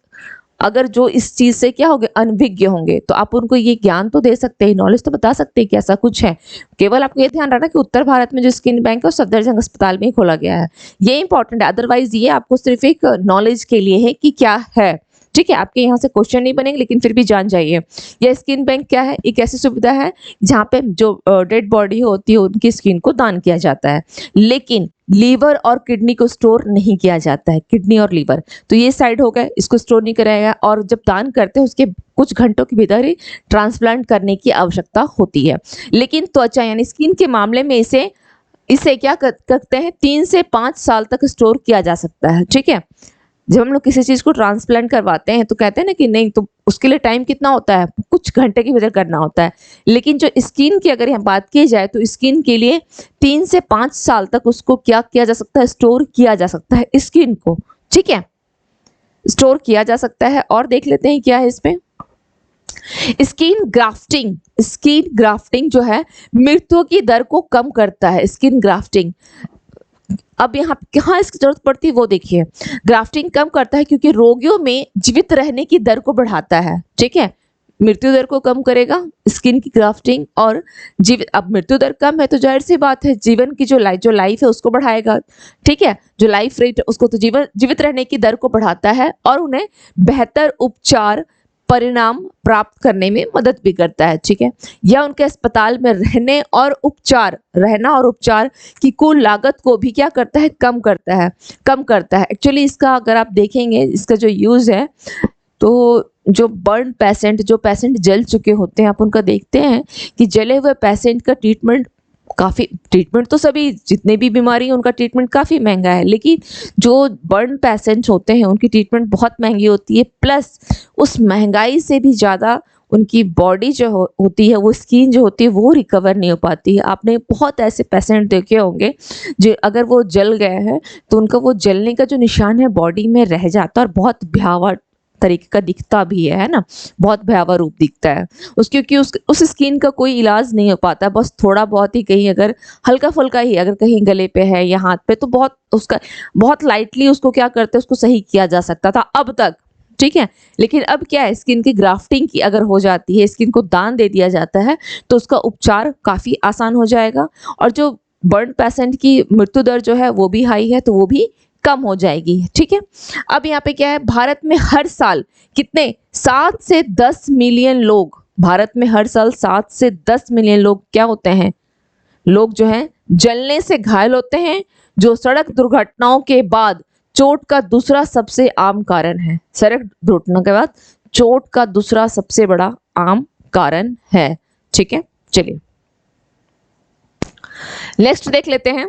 अगर जो इस चीज़ से क्या होंगे अनभिज्ञ होंगे तो आप उनको ये ज्ञान तो दे सकते हैं, नॉलेज तो बता सकते हैं कि ऐसा कुछ है। केवल आपको ये ध्यान रखना कि उत्तर भारत में जो स्किन बैंक है वो सफदरजंग अस्पताल में ही खोला गया है, ये इंपॉर्टेंट है। अदरवाइज ये आपको सिर्फ एक नॉलेज के लिए है कि क्या है, ठीक है। आपके यहाँ से क्वेश्चन नहीं बनेंगे लेकिन फिर भी जान जाइए। यह स्किन बैंक क्या है, एक ऐसी सुविधा है जहाँ पे जो डेड बॉडी होती है उनकी स्किन को दान किया जाता है, लेकिन लीवर और किडनी को स्टोर नहीं किया जाता है। किडनी और लीवर तो ये साइड हो गए, इसको स्टोर नहीं कराया और जब दान करते हैं उसके कुछ घंटों के भीतर ही ट्रांसप्लांट करने की आवश्यकता होती है। लेकिन त्वचा यानी स्किन के मामले में इसे क्या करते हैं 3 से 5 साल तक स्टोर किया जा सकता है, ठीक है। जब हम लोग किसी चीज़ को ट्रांसप्लांट करवाते हैं तो कहते हैं ना कि नहीं तो उसके लिए टाइम कितना होता है, कुछ घंटे के भीतर करना होता है। लेकिन जो स्किन की अगर यहाँ बात की जाए तो स्किन के लिए 3 से 5 साल तक उसको क्या किया जा सकता है, स्टोर किया जा सकता है स्किन को, ठीक है, स्टोर किया जा सकता है। और देख लेते हैं क्या है इसमें। स्किन ग्राफ्टिंग जो है मृत्यु की दर को कम करता है। स्किन ग्राफ्टिंग अब यहाँ कहाँ इसकी जरूरत पड़ती है वो देखिए। ग्राफ्टिंग कम करता है क्योंकि रोगियों में जीवित रहने की दर को बढ़ाता है, ठीक है। मृत्यु दर को कम करेगा स्किन की ग्राफ्टिंग और जीवित, अब मृत्यु दर कम है तो जाहिर सी बात है जीवन की जो लाइफ है उसको बढ़ाएगा, ठीक है। जो लाइफ रेट उसको तो जीवित रहने की दर को बढ़ाता है और उन्हें बेहतर उपचार परिणाम प्राप्त करने में मदद भी करता है, ठीक है। यह उनके अस्पताल में रहना और उपचार की कुल लागत को भी क्या करता है, कम करता है। एक्चुअली इसका अगर आप देखेंगे इसका जो यूज़ है तो जो बर्न पेशेंट जो पेशेंट जल चुके होते हैं आप उनका देखते हैं कि जले हुए पेशेंट का ट्रीटमेंट तो सभी जितने भी बीमारी हैं उनका ट्रीटमेंट काफ़ी महंगा है, लेकिन जो बर्न पेशेंट्स होते हैं उनकी ट्रीटमेंट बहुत महंगी होती है। प्लस उस महंगाई से भी ज़्यादा उनकी बॉडी जो होती है वो स्किन जो होती है वो रिकवर नहीं हो पाती है। आपने बहुत ऐसे पेशेंट देखे होंगे जो अगर वो जल गए हैं तो उनका वो जलने का जो निशान है बॉडी में रह जाता है और बहुत भयावह तरीके का दिखता भी है ना, बहुत भयावह रूप दिखता है क्योंकि उस स्किन का कोई इलाज नहीं हो पाता, बस थोड़ा बहुत ही कहीं अगर हल्का फुल्का ही अगर कहीं गले पे है या हाथ पे तो बहुत लाइटली उसको क्या करते हैं उसको सही किया जा सकता था अब तक, ठीक है। लेकिन अब क्या है स्किन की ग्राफ्टिंग की अगर हो जाती है, स्किन को दान दे दिया जाता है तो उसका उपचार काफ़ी आसान हो जाएगा और जो बर्न पेशेंट की मृत्यु दर जो है वो भी हाई है तो वो भी कम हो जाएगी, ठीक है। अब यहाँ पे क्या है भारत में हर साल कितने 7 से 10 मिलियन लोग, भारत में हर साल 7 से 10 मिलियन लोग क्या होते हैं, लोग जो हैं जलने से घायल होते हैं, जो सड़क दुर्घटनाओं के बाद चोट का दूसरा सबसे आम कारण है। सड़क दुर्घटना के बाद चोट का दूसरा सबसे बड़ा आम कारण है, ठीक है। चलिए नेक्स्ट देख लेते हैं।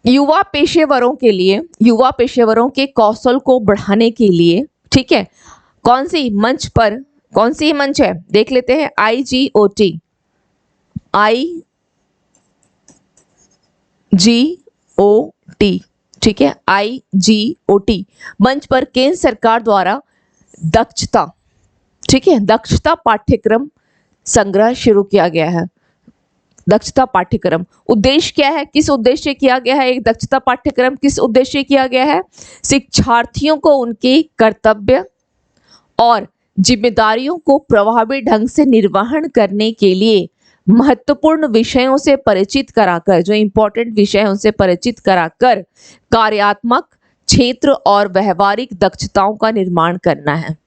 युवा पेशेवरों के कौशल को बढ़ाने के लिए, ठीक है, कौन सी मंच है देख लेते हैं। IGOT, ठीक है, IGOT मंच पर केंद्र सरकार द्वारा दक्षता पाठ्यक्रम संग्रह शुरू किया गया है। दक्षता पाठ्यक्रम उद्देश्य क्या है, किस उद्देश्य किया गया है, एक दक्षता पाठ्यक्रम किस उद्देश्य किया गया है, शिक्षार्थियों को उनके कर्तव्य और जिम्मेदारियों को प्रभावी ढंग से निर्वहन करने के लिए महत्वपूर्ण विषयों से परिचित कराकर, जो इंपॉर्टेंट विषय हैं उनसे परिचित कराकर कार्यात्मक क्षेत्र और व्यवहारिक दक्षताओं का निर्माण करना है,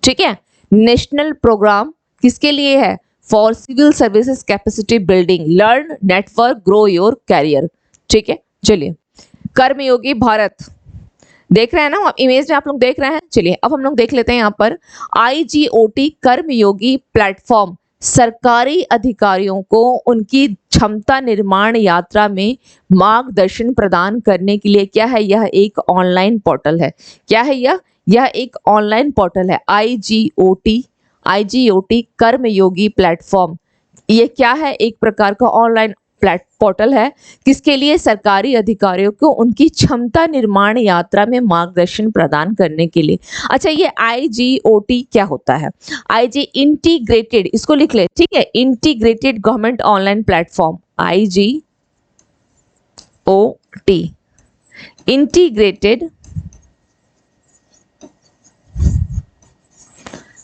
ठीक है। नेशनल प्रोग्राम किसके लिए है, for civil services capacity building, learn network grow your career, ठीक है। चलिए कर्मयोगी भारत देख रहे हैं ना, इमेज में आप लोग देख रहे हैं। चलिए अब हम लोग देख लेते हैं यहाँ पर IGOT कर्मयोगी प्लेटफॉर्म सरकारी अधिकारियों को उनकी क्षमता निर्माण यात्रा में मार्गदर्शन प्रदान करने के लिए क्या है, यह एक ऑनलाइन पोर्टल है। क्या है यह एक ऑनलाइन पोर्टल है। IGOT कर्मयोगी प्लेटफॉर्म, ये क्या है, एक प्रकार का ऑनलाइन पोर्टल है, किसके लिए? सरकारी अधिकारियों को उनकी क्षमता निर्माण यात्रा में मार्गदर्शन प्रदान करने के लिए। अच्छा, ये IGOT क्या होता है? IG इंटीग्रेटेड, इसको लिख ले, ठीक है, integrated government online platform, IGOT, integrated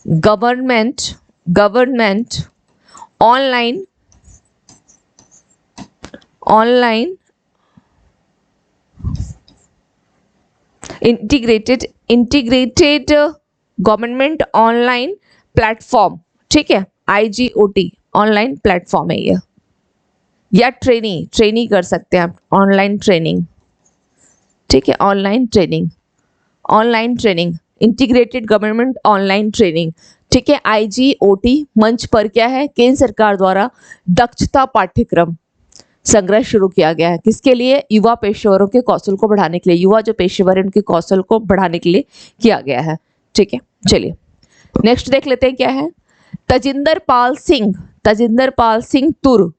government online integrated government online platform, ठीक है, IGOT ऑनलाइन प्लेटफॉर्म है ये, या ट्रेनिंग कर सकते हैं आप, ऑनलाइन ट्रेनिंग, ठीक है, online training integrated government online training, ठीक है। IGOT मंच पर क्या है? केंद्र सरकार द्वारा दक्षता पाठ्यक्रम संग्रह शुरू किया गया है, किसके लिए? युवा पेशेवरों के कौशल को बढ़ाने के लिए, युवा जो पेशेवर है उनके कौशल को बढ़ाने के लिए किया गया है, ठीक है। चलिए नेक्स्ट देख लेते हैं क्या है। तजिंदर पाल सिंह तुर,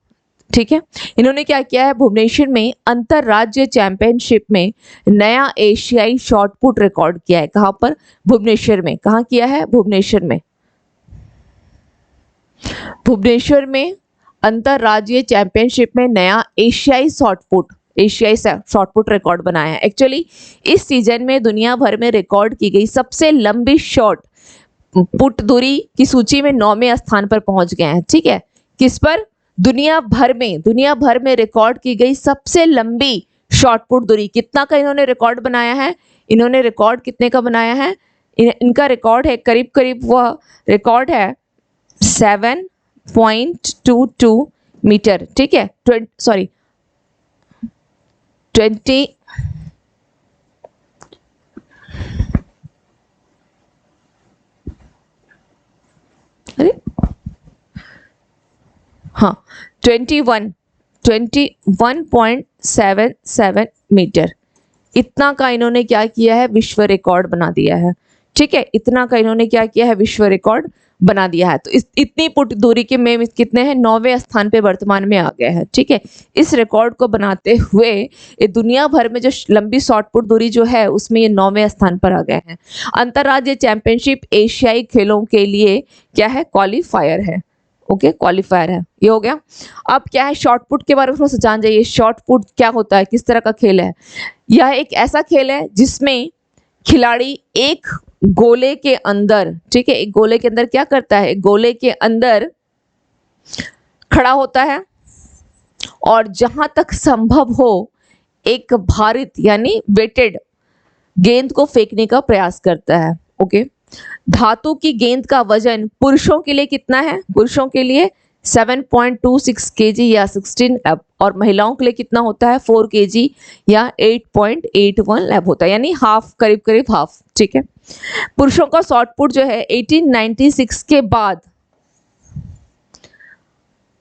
ठीक है, इन्होंने क्या किया है? भुवनेश्वर में अंतरराज्य चैंपियनशिप में नया एशियाई शॉटपुट रिकॉर्ड किया है। कहां पर? भुवनेश्वर में। कहां किया है? भुवनेश्वर में अंतरराज्यीय चैंपियनशिप में नया एशियाई शॉटपुट रिकॉर्ड बनाया है। एक्चुअली इस सीजन में दुनिया भर में रिकॉर्ड की गई सबसे लंबी शॉट पुट दूरी की सूची में 9वें स्थान पर पहुंच गए हैं, ठीक है। किस पर? दुनिया भर में रिकॉर्ड की गई सबसे लंबी शॉटपुट दूरी। कितना का इन्होंने रिकॉर्ड बनाया है? इन्होंने रिकॉर्ड कितने का बनाया है? इनका रिकॉर्ड है करीब वह रिकॉर्ड है 7.22 मीटर, ठीक है, 20 अरे हाँ 21.77 मीटर, इतना का इन्होंने क्या किया है? विश्व रिकॉर्ड बना दिया है, ठीक है। इतना का इन्होंने क्या किया है? विश्व रिकॉर्ड बना दिया है। तो इतनी पुट दूरी के में कितने हैं? 9वें स्थान पे वर्तमान में आ गए हैं, ठीक है। इस रिकॉर्ड को बनाते हुए ये दुनिया भर में जो लंबी शॉट पुट दूरी जो है उसमें ये 9वें स्थान पर आ गए हैं। अंतरराज्यीय चैंपियनशिप एशियाई खेलों के लिए क्या है? क्वालिफायर है, ओके, क्वालिफायर है। ये हो गया। अब क्या है? शॉर्ट पुट के बारे में थोड़ा सा जान जाइए। शॉर्ट पुट क्या होता है? किस तरह का खेल है? यह एक ऐसा खेल है जिसमें खिलाड़ी एक गोले के अंदर, ठीक है, एक गोले के अंदर क्या करता है? गोले के अंदर खड़ा होता है और जहां तक संभव हो एक भारित यानी वेटेड गेंद को फेंकने का प्रयास करता है, ओके। धातु की गेंद का वजन पुरुषों के लिए कितना है? पुरुषों के लिए 7.26 kg या 16 लैब, और महिलाओं के लिए कितना होता है? 4 kg या 8.81 लैब होता है, यानी हाफ, करीब हाफ, ठीक है। पुरुषों का शॉट पुट जो है 1896 के बाद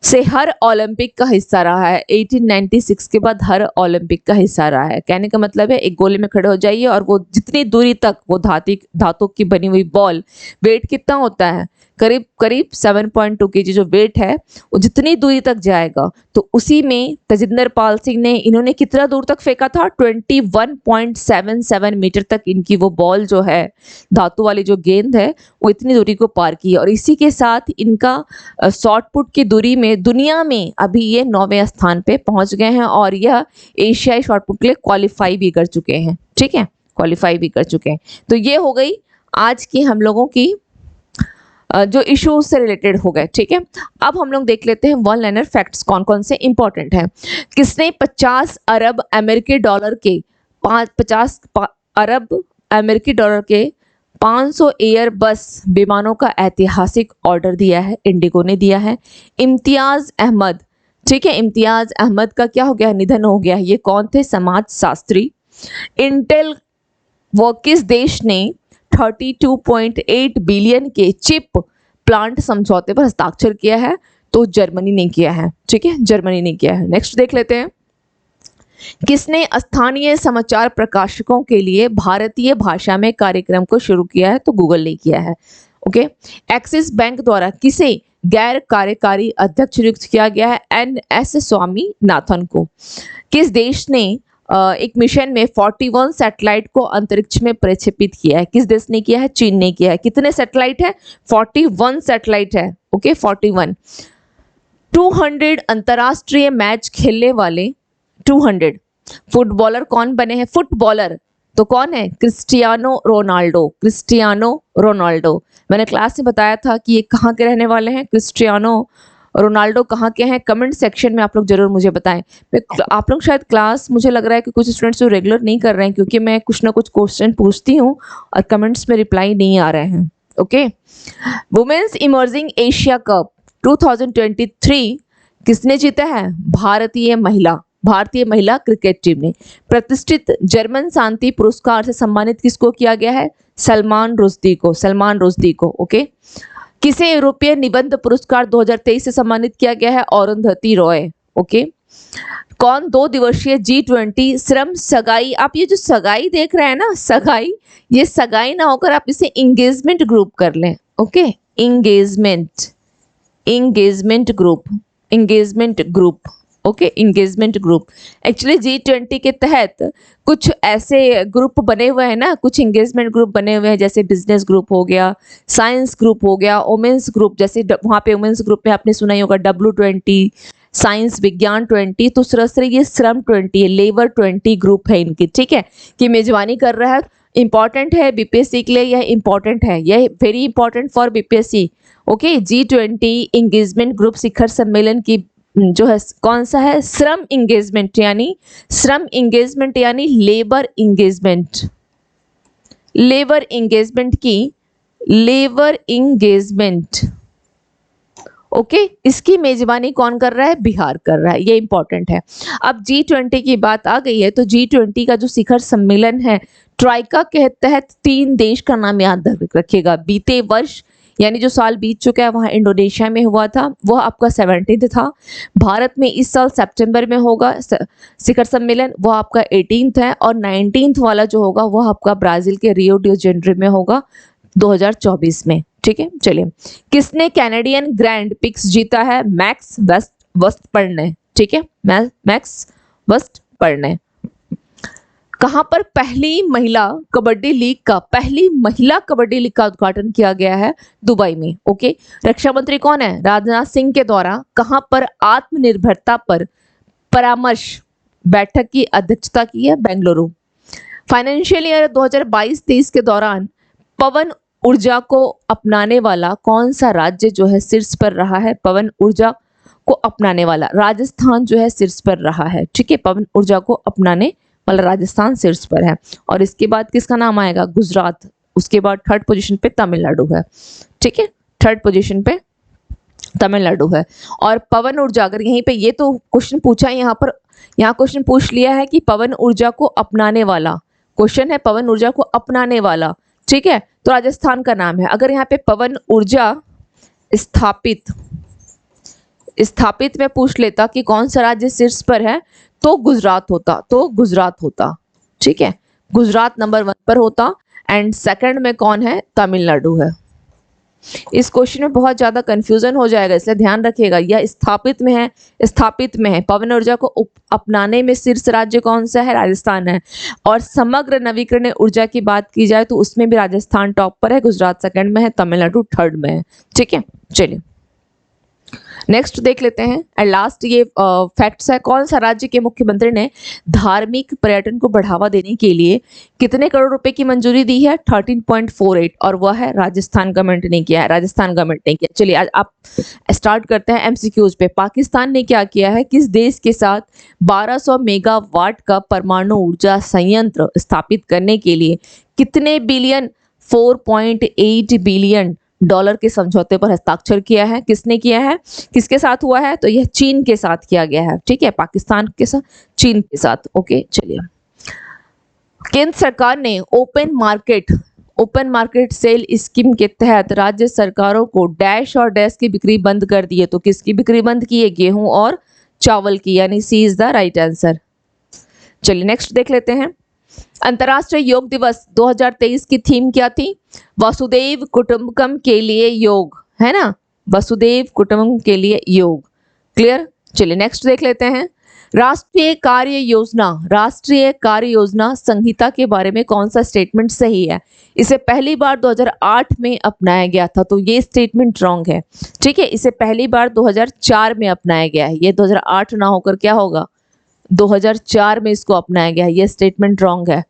से हर ओलंपिक का हिस्सा रहा है। 1896 के बाद हर ओलंपिक का हिस्सा रहा है। कहने का मतलब है एक गोले में खड़े हो जाइए और वो जितनी दूरी तक वो धातु की बनी हुई बॉल, वेट कितना होता है? करीब 7.2 kg जो वेट है वो जितनी दूरी तक जाएगा, तो उसी में तजिंदर पाल सिंह ने इन्होंने कितना दूर तक फेंका था? 21.77 मीटर तक इनकी वो बॉल जो है, धातु वाली जो गेंद है, वो इतनी दूरी को पार की। और इसी के साथ इनका शॉट पुट की दूरी में दुनिया में अभी ये 9वें स्थान पे पहुंच गए हैं और यह एशियाई शॉट पुट के लिए क्वालिफाई भी कर चुके हैं, ठीक है, क्वालिफाई भी कर चुके हैं। तो ये हो गई आज की हम लोगों की जो इश्यूज से रिलेटेड हो गए, ठीक है। अब हम लोग देख लेते हैं वन लाइनर फैक्ट्स कौन कौन से इंपॉर्टेंट हैं। किसने 50 अरब अमेरिकी डॉलर के 500 एयरबस विमानों का ऐतिहासिक ऑर्डर दिया है? इंडिगो ने दिया है। इम्तियाज अहमद, ठीक है, इम्तियाज अहमद का क्या हो गया? निधन हो गया। ये कौन थे? समाज शास्त्री। इंटेल वो किस देश ने 32.8 बिलियन के चिप प्लांट समझौते पर हस्ताक्षर किया है? तो जर्मनी ने किया है, ठीक है, जर्मनी ने किया है। नेक्स्ट देख लेते हैं। किसने स्थानीय समाचार प्रकाशकों के लिए भारतीय भाषा में कार्यक्रम को शुरू किया है? तो गूगल ने किया है, ओके। एक्सिस बैंक द्वारा किसे गैर कार्यकारी अध्यक्ष नियुक्त किया गया है NS स्वामीनाथन को। किस देश ने एक मिशन में 41 सैटेलाइट को अंतरिक्ष में प्रक्षेपित किया है? किस देश ने किया है? चीन ने किया है। कितने सैटेलाइट है? 41 सैटेलाइट है। ओके 41। 200 अंतरराष्ट्रीय मैच खेलने वाले 200 फुटबॉलर कौन बने हैं? फुटबॉलर तो कौन है? Cristiano Ronaldo. क्रिस्टियानो रोनाल्डो, मैंने क्लास में बताया था कि ये कहाँ के रहने वाले हैं। क्रिस्टियानो रोनाल्डो कहाँ के हैं? कमेंट सेक्शन में आप लोग जरूर मुझे बताएं। आप लोग शायद क्लास, मुझे लग रहा है कि कुछ स्टूडेंट्स जो रेगुलर नहीं कर रहे हैं, क्योंकि मैं कुछ ना कुछ क्वेश्चन पूछती हूँ और कमेंट्स में रिप्लाई नहीं आ रहे हैं। Okay, women's emerging Asia cup 2023 किसने जीता है? भारतीय महिला क्रिकेट टीम ने। प्रतिष्ठित जर्मन शांति पुरस्कार से सम्मानित किसको किया गया है? सलमान रुश्दी को। ओके, किसे यूरोपीय निबंध पुरस्कार 2023 से सम्मानित किया गया है? अरुंधति रॉय। ओके, कौन 2 दिवसीय G20 श्रम सगाई, आप ये जो सगाई देख रहे हैं ना, सगाई, ये सगाई ना होकर आप इसे इंगेजमेंट ग्रुप कर लें। Okay, engagement group. Okay, engagement group. Actually G20 के तहत कुछ ऐसे ग्रुप बने हुए हैं ना, कुछ इंगेजमेंट ग्रुप बने हुए हैं, जैसे बिजनेस ग्रुप हो गया, साइंस ग्रुप हो गया, वुमेन्स ग्रुप, जैसे वहाँ पे वुमेन्स ग्रुप में आपने सुना ही होगा W20, साइंस विज्ञान 20, तो तरह ये श्रम 20 है, लेबर 20 ग्रुप है इनकी। ठीक है, कि मेजबानी कर रहा है। इंपॉर्टेंट है बीपीएससी के लिए, यह इंपॉर्टेंट है, यह very important for BPSC. Okay, G20 engagement group शिखर सम्मेलन की जो है कौन सा है? श्रम इंगेजमेंट यानी लेबर इंगेजमेंट। ओके, इसकी मेजबानी कौन कर रहा है? बिहार कर रहा है, ये इंपॉर्टेंट है। अब G20 की बात आ गई है, तो G20 का जो शिखर सम्मेलन है, ट्राइका के तहत 3 देश का नाम याद रखिएगा। बीते वर्ष यानी जो साल बीत चुका है, वहाँ इंडोनेशिया में हुआ था, वह आपका 17th था। भारत में इस साल सितंबर में होगा शिखर सम्मेलन, वह आपका 18th है। और 19th वाला जो होगा वह आपका ब्राजील के रियो डी जेनेरो में होगा 2024 में। ठीक है, चलिए, किसने कैनेडियन ग्रैंड पिक्स जीता है? मैक्स वेस्टपर्ने। ठीक है, मैक्स वेस्टपर्ने। कहां पर पहली महिला कबड्डी लीग का उद्घाटन किया गया है? दुबई में। ओके, रक्षा मंत्री कौन है? राजनाथ सिंह के द्वारा कहां पर आत्मनिर्भरता पर परामर्श बैठक की अध्यक्षता की है? बेंगलुरु। फाइनेंशियल ईयर 2022-23 के दौरान पवन ऊर्जा को अपनाने वाला कौन सा राज्य जो है शीर्ष पर रहा है? पवन ऊर्जा को अपनाने वाला राजस्थान जो है शीर्ष पर रहा है। ठीक है, पवन ऊर्जा को अपनाने वाला राजस्थान शीर्ष पर है। और इसके बाद किसका नाम आएगा? गुजरात। उसके बाद 3rd पोजीशन पे तमिलनाडु है। ठीक है, 3rd पोजीशन पे तमिलनाडु है। और पवन ऊर्जा, अगर यहीं पे ये तो क्वेश्चन पूछा है, यहाँ क्वेश्चन पूछ लिया है कि पवन ऊर्जा को अपनाने वाला, क्वेश्चन है पवन ऊर्जा को अपनाने वाला। ठीक है, तो राजस्थान का नाम है। अगर यहाँ पे पवन ऊर्जा स्थापित में पूछ लेता कि कौन सा राज्य शीर्ष पर है, तो गुजरात होता। ठीक है, गुजरात नंबर 1 पर होता। एंड सेकंड में कौन है? तमिलनाडु है। इस क्वेश्चन में बहुत ज्यादा कंफ्यूजन हो जाएगा, इसलिए ध्यान रखिएगा। यह स्थापित में है। पवन ऊर्जा को अपनाने में शीर्ष राज्य कौन सा है? राजस्थान है। और समग्र नवीकरणीय ऊर्जा की बात की जाए तो उसमें भी राजस्थान टॉप पर है, गुजरात सेकंड में है, तमिलनाडु 3rd में है। ठीक है, चलिए नेक्स्ट देख लेते हैं। एंड लास्ट ये फैक्ट्स है। कौन सा राज्य के मुख्यमंत्री ने धार्मिक पर्यटन को बढ़ावा देने के लिए कितने करोड़ रुपए की मंजूरी दी है? 13.48, और वह है राजस्थान गवर्नमेंट ने किया है। चलिए आज आप स्टार्ट करते हैं एमसीक्यूज पे। पाकिस्तान ने क्या किया है? किस देश के साथ 1200 मेगावाट का परमाणु ऊर्जा संयंत्र स्थापित करने के लिए कितने बिलियन 4.8 बिलियन डॉलर के समझौते पर हस्ताक्षर किया है? किसने किया है? किसके साथ हुआ है? तो यह चीन के साथ किया गया है। ठीक है, पाकिस्तान के साथ, चीन के साथ। ओके, चलिए, केंद्र सरकार ने ओपन मार्केट सेल स्कीम के तहत राज्य सरकारों को डैश और डैश की बिक्री बंद कर दी है। तो किसकी बिक्री बंद की है? गेहूं और चावल की, यानी सी इज द राइट आंसर। चलिए नेक्स्ट देख लेते हैं। अंतर्राष्ट्रीय योग दिवस 2023 की थीम क्या थी? वसुदैव कुटुंबकम के लिए योग, है ना? वसुदेव कुटुंबकम के लिए योग। क्लियर। चलिए नेक्स्ट देख लेते हैं। राष्ट्रीय कार्य योजना संहिता के बारे में कौन सा स्टेटमेंट सही है? इसे पहली बार 2008 में अपनाया गया था, तो ये स्टेटमेंट रॉन्ग है। ठीक है, इसे पहली बार 2004 में अपनाया गया है, ये 2008 ना होकर क्या होगा, 2004 में इसको अपनाया गया है, ये स्टेटमेंट रॉन्ग है।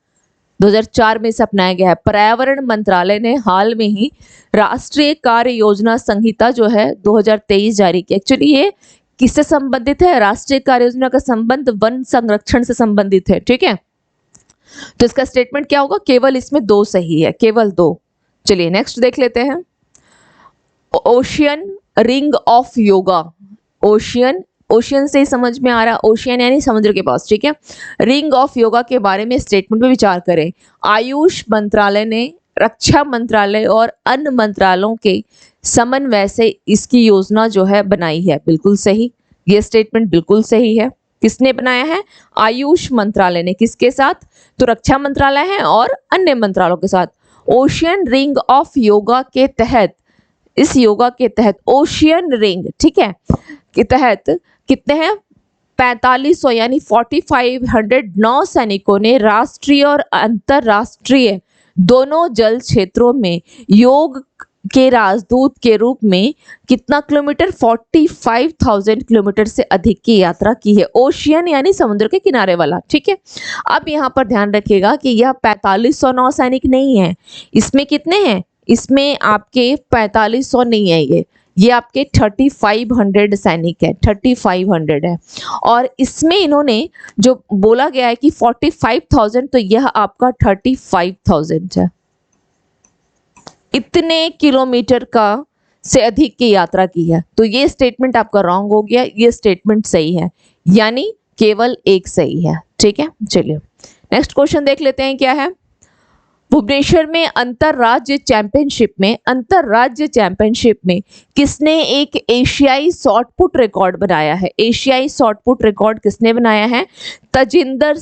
2004 में इसे अपनाया गया है। पर्यावरण मंत्रालय ने हाल में ही राष्ट्रीय कार्य योजना संहिता जो है 2023 जारी की। एक्चुअली ये किससे संबंधित है? राष्ट्रीय कार्य योजना का संबंध वन संरक्षण से संबंधित है। ठीक है, तो इसका स्टेटमेंट क्या होगा? केवल इसमें 2 सही है, केवल 2। चलिए नेक्स्ट देख लेते हैं। Ocean ring of yoga. Ocean से ही समझ में आ रहा है, ओशियन यानी समुद्र के पास। ठीक है, रिंग ऑफ योगा के बारे में स्टेटमेंट पे विचार करें। आयुष मंत्रालय ने रक्षा मंत्रालय और अन्य मंत्रालयों के समन्वय से इसकी योजना जो है बनाई है। बिल्कुल सही, ये स्टेटमेंट बिल्कुल सही है। किसने बनाया है? आयुष मंत्रालय ने। किसके साथ? तो रक्षा मंत्रालय है और अन्य मंत्रालयों के साथ। ओशियन रिंग ऑफ योगा के तहत, इस योगा के तहत ओशियन रिंग, ठीक है, के तहत कितने हैं? 4500 यानी 4500 नौ सैनिकों ने राष्ट्रीय और अंतरराष्ट्रीय दोनों जल क्षेत्रों में योग के राजदूत के रूप में कितना किलोमीटर? 45,000 किलोमीटर से अधिक की यात्रा की है। ओशियन यानी समुद्र के किनारे वाला। ठीक है, अब यहाँ पर ध्यान रखिएगा कि यह 4500 नौ सैनिक नहीं है। इसमें कितने हैं? इसमें आपके 4500 नहीं है, ये आपके 3500 सैनिक है, 3500 है। और इसमें इन्होंने जो बोला गया है कि 45,000, तो यह आपका 35,000 है। इतने किलोमीटर का से अधिक की यात्रा की है, तो ये स्टेटमेंट आपका रॉन्ग हो गया, ये स्टेटमेंट सही है, यानी केवल एक सही है। ठीक है, चलिए नेक्स्ट क्वेश्चन देख लेते हैं क्या है। भुवनेश्वर में अंतरराज्य चैंपियनशिप में किसने एक एशियाई शॉटपुट रिकॉर्ड बनाया है? एशियाई शॉटपुट रिकॉर्ड किसने बनाया है? तजिंदर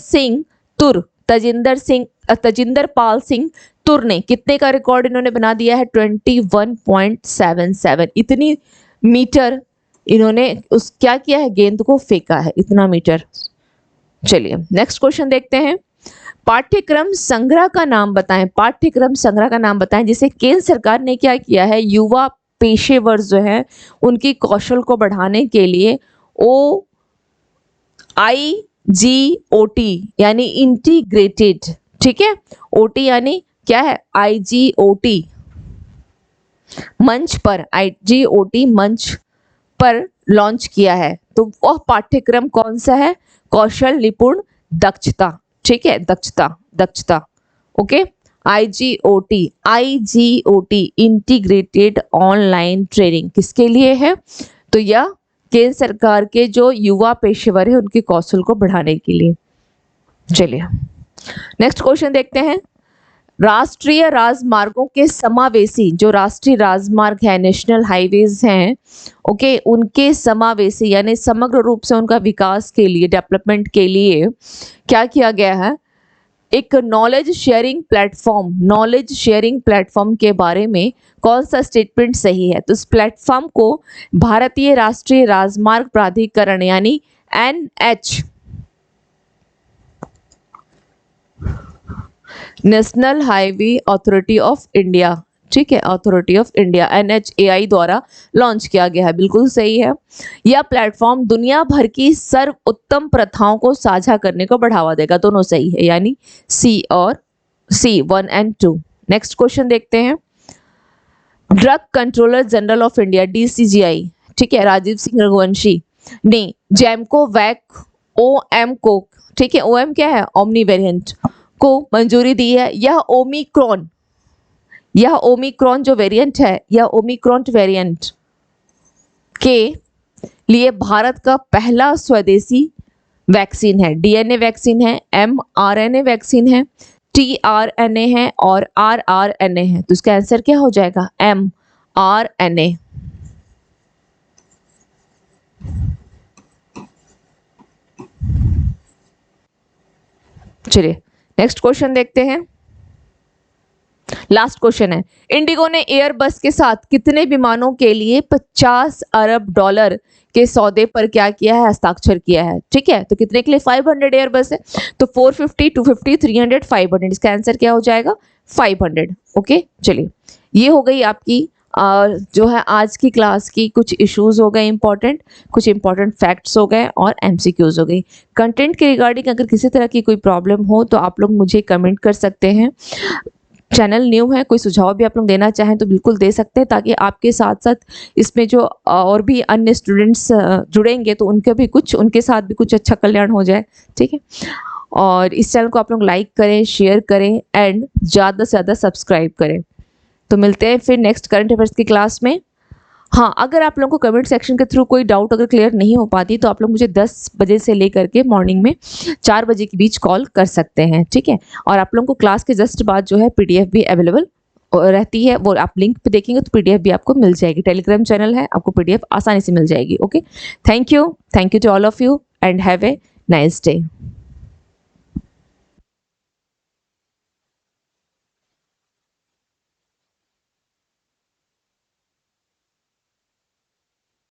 पाल सिंह तुर ने। कितने का रिकॉर्ड इन्होंने बना दिया है? 21.77। इतनी मीटर इन्होंने क्या किया है? गेंद को फेंका है, इतना मीटर। चलिए नेक्स्ट क्वेश्चन देखते हैं। पाठ्यक्रम संग्रह का नाम बताएं। पाठ्यक्रम संग्रह का नाम बताएं जिसे केंद्र सरकार ने क्या किया है? युवा पेशेवर जो है उनकी कौशल को बढ़ाने के लिए IGOT यानी इंटीग्रेटेड, ठीक है, OT यानी क्या है? IGOT मंच पर, IGOT मंच पर लॉन्च किया है। तो वह पाठ्यक्रम कौन सा है? कौशल निपुण दक्षता। ठीक है, दक्षता। Okay, IGOT integrated online training किसके लिए है? तो यह केंद्र सरकार के जो युवा पेशेवर है उनके कौशल को बढ़ाने के लिए। चलिए नेक्स्ट क्वेश्चन देखते हैं। राष्ट्रीय राजमार्गों के समावेशी, जो राष्ट्रीय राजमार्ग है, नेशनल हाईवेज हैं, ओके, उनके समावेशी यानी समग्र रूप से उनका विकास के लिए, डेवलपमेंट के लिए क्या किया गया है? एक नॉलेज शेयरिंग प्लेटफॉर्म के बारे में कौन सा स्टेटमेंट सही है? तो इस प्लेटफॉर्म को भारतीय राष्ट्रीय राजमार्ग प्राधिकरण यानी NH, national highway authority of India, ठीक है, अथॉरिटी ऑफ इंडिया NHAI द्वारा लॉन्च किया गया है। बिल्कुल सही है। यह प्लेटफॉर्म दुनिया भर की सर्वोत्तम प्रथाओं को साझा करने को बढ़ावा देगा। दोनों सही है, यानी C और C 1 और 2। नेक्स्ट क्वेश्चन देखते हैं। Drug controller general of India DCGI, ठीक है, राजीव सिंह रघुवंशी ने जैमको वैक OM को, ठीक है, OM क्या है? ओमनी वेरिएंट को मंजूरी दी है। यह ओमिक्रॉन जो वेरिएंट है, यह ओमिक्रॉन वेरिएंट के लिए भारत का पहला स्वदेशी वैक्सीन है। DNA वैक्सीन है, mRNA वैक्सीन है, tRNA है और rRNA है। तो इसका आंसर क्या हो जाएगा? mRNA। चलिए नेक्स्ट क्वेश्चन देखते हैं। लास्ट क्वेश्चन है, इंडिगो ने एयरबस के साथ कितने विमानों के लिए 50 अरब डॉलर के सौदे पर क्या किया है, हस्ताक्षर किया है। ठीक है, तो कितने के लिए, 500 एयरबस है, तो 450, 250, 300, 500, इसका आंसर क्या हो जाएगा, 500। ओके, चलिए ये हो गई आपकी जो है आज की क्लास की कुछ इश्यूज हो गए इंपॉर्टेंट, कुछ इंपॉर्टेंट फैक्ट्स हो गए और एमसीक्यूज हो गई। कंटेंट के रिगार्डिंग अगर किसी तरह की कोई प्रॉब्लम हो तो आप लोग मुझे कमेंट कर सकते हैं। चैनल न्यू है, कोई सुझाव भी आप लोग देना चाहें तो बिल्कुल दे सकते हैं, ताकि आपके साथ साथ इसमें जो और भी अन्य स्टूडेंट्स जुड़ेंगे तो उनके साथ भी कुछ अच्छा कल्याण हो जाए। ठीक है, और इस चैनल को आप लोग लाइक करें, शेयर करें एंड ज़्यादा से ज़्यादा सब्सक्राइब करें। तो मिलते हैं फिर नेक्स्ट करंट अफेयर्स की क्लास में। हाँ, अगर आप लोगों को कमेंट सेक्शन के थ्रू कोई डाउट अगर क्लियर नहीं हो पाती तो आप लोग मुझे 10 बजे से लेकर के मॉर्निंग में 4 बजे के बीच कॉल कर सकते हैं। ठीक है, और आप लोगों को क्लास के जस्ट बाद जो है पीडीएफ भी अवेलेबल रहती है, वो आप लिंक पे देखेंगे तो पीडीएफ भी आपको मिल जाएगी। टेलीग्राम चैनल है, आपको पीडीएफ आसानी से मिल जाएगी। Okay, thank you to all of you and have a nice day.